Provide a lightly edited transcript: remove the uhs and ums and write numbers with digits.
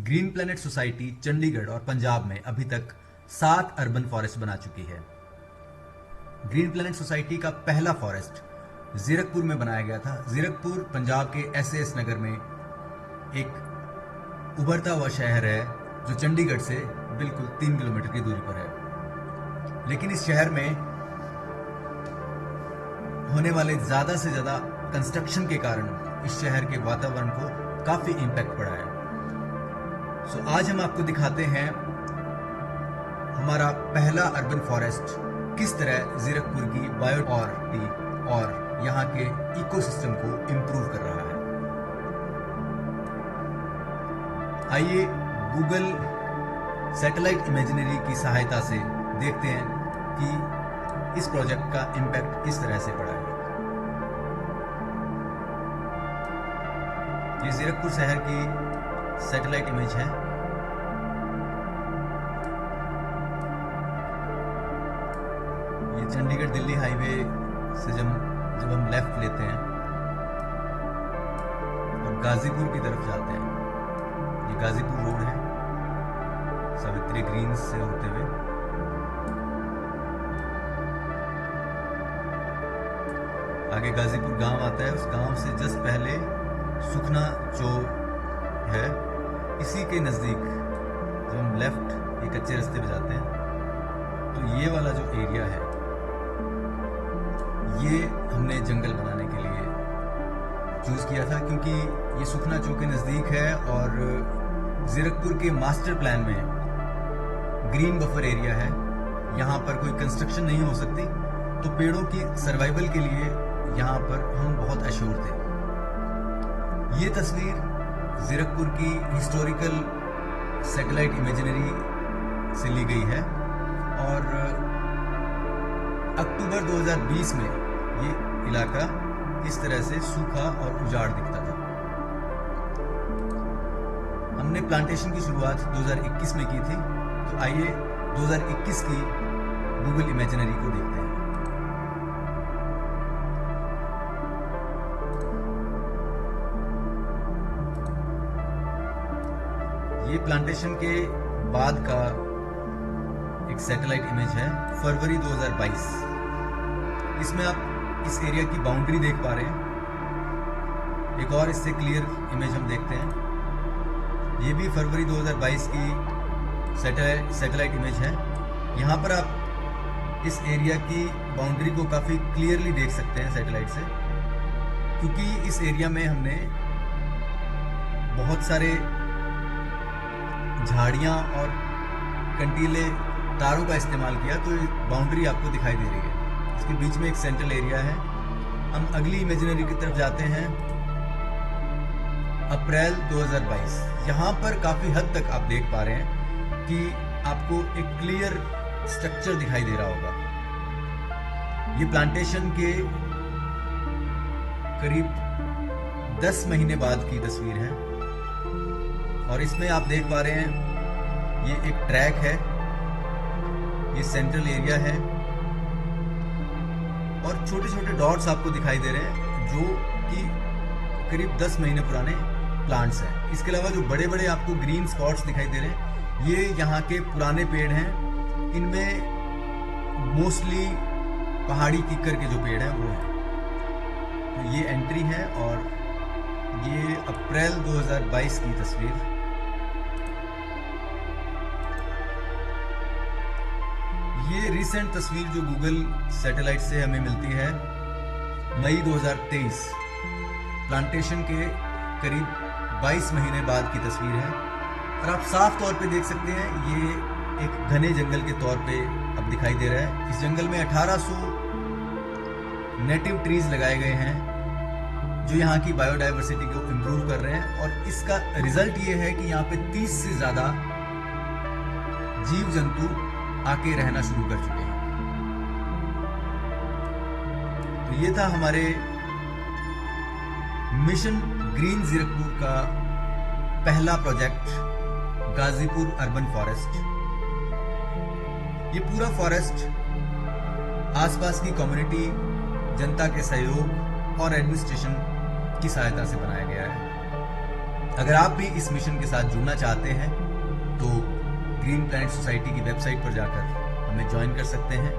Green planet society Chandigarh और पंजाब में अभी तक 7 अर्बन फॉरेस्ट बना चुकी है। ग्रीन प्लैनेट सोसाइटी का पहला फॉरेस्ट जीरकपुर में बनाया गया था। जीरकपुर पंजाब के एसएएस नगर में एक उभरता हुआ शहर है जो चंडीगढ़ से बिल्कुल 3 किलोमीटर की दूरी पर है। लेकिन इस शहर में होने वाले ज्यादा से ज्यादा कंस्ट्रक्शन के कारण इस शहर के वातावरण को काफी इंपैक्ट पड़ा है। सो आज हम आपको दिखाते हैं हमारा पहला अर्बन फॉरेस्ट किस तरह जीरकपुर की बायोडायवर्सिटी और यहाँ के इकोसिस्टम को इम्प्रूव कर रहा है। आइए गूगल सैटेलाइट इमेजिनरी की सहायता से देखते हैं कि इस प्रोजेक्ट का इम्पैक्ट किस तरह से पड़ा है। ये जीरकपुर शहर की सैटेलाइट इमेज है। ये चंडीगढ़ दिल्ली हाईवे से जब हम लेफ्ट लेते हैं और गाजीपुर की तरफ जाते हैं, ये गाजीपुर रोड है सावित्री ग्रीन्स से होते हुए। आगे गाजीपुर गांव आता है, उस गांव से जस्ट पहले सुखना चो है। इसी के नज़दीक जब हम लेफ्ट एक कच्चे रास्ते पे जाते हैं तो ये वाला जो एरिया है ये हमने जंगल बनाने के लिए चूज़ किया था, क्योंकि ये सुखना चो के नज़दीक है और जीरकपुर के मास्टर प्लान में ग्रीन बफर एरिया है। यहाँ पर कोई कंस्ट्रक्शन नहीं हो सकती, तो पेड़ों की सर्वाइवल के लिए यहाँ पर हम बहुत अश्योर थे। ये तस्वीर जीरकपुर की हिस्टोरिकल सैटेलाइट इमेजिनरी से ली गई है और अक्टूबर 2020 में ये इलाका इस तरह से सूखा और उजाड़ दिखता था। हमने प्लांटेशन की शुरुआत 2021 में की थी, तो आइए 2021 की गूगल इमेजिनरी को देखते हैं। ये प्लांटेशन के बाद का एक सैटेलाइट इमेज है, फरवरी 2022। इसमें आप इस एरिया की बाउंड्री देख पा रहे हैं। एक और इससे क्लियर इमेज हम देखते हैं। ये भी फरवरी 2022 की सैटेलाइट इमेज है। यहाँ पर आप इस एरिया की बाउंड्री को काफ़ी क्लियरली देख सकते हैं सैटेलाइट से, क्योंकि इस एरिया में हमने बहुत सारे झाड़ियाँ और कंटीले तारों का इस्तेमाल किया, तो बाउंड्री आपको दिखाई दे रही है। इसके बीच में एक सेंट्रल एरिया है। हम अगली इमेजिनरी की तरफ जाते हैं, अप्रैल 2022। यहाँ पर काफ़ी हद तक आप देख पा रहे हैं कि आपको एक क्लियर स्ट्रक्चर दिखाई दे रहा होगा। ये प्लांटेशन के करीब 10 महीने बाद की तस्वीर है और इसमें आप देख पा रहे हैं ये एक ट्रैक है, ये सेंट्रल एरिया है और छोटे छोटे डॉट्स आपको दिखाई दे रहे हैं जो कि करीब 10 महीने पुराने प्लांट्स हैं। इसके अलावा जो बड़े बड़े आपको ग्रीन स्पॉट्स दिखाई दे रहे हैं ये यहाँ के पुराने पेड़ हैं। इनमें मोस्टली पहाड़ी किक्कर के जो पेड़ हैं वो हैं। तो ये एंट्री है और ये अप्रैल 2022 की तस्वीर। ये रिसेंट तस्वीर जो गूगल सैटेलाइट से हमें मिलती है, मई 2023। प्लांटेशन के करीब 22 महीने बाद की तस्वीर है और आप साफ तौर पे देख सकते हैं ये एक घने जंगल के तौर पे अब दिखाई दे रहा है। इस जंगल में 1800 नेटिव ट्रीज लगाए गए हैं जो यहाँ की बायोडायवर्सिटी को इम्प्रूव कर रहे हैं और इसका रिजल्ट ये है कि यहाँ पे 30 से ज़्यादा जीव जंतु आके रहना शुरू कर चुके हैं। तो ये था हमारे मिशन ग्रीन जीरकपुर का पहला प्रोजेक्ट, गाजीपुर अर्बन फॉरेस्ट। ये पूरा फॉरेस्ट आसपास की कम्युनिटी, जनता के सहयोग और एडमिनिस्ट्रेशन की सहायता से बनाया गया है। अगर आप भी इस मिशन के साथ जुड़ना चाहते हैं तो ग्रीन प्लैनेट सोसाइटी की वेबसाइट पर जाकर हमें ज्वाइन कर सकते हैं।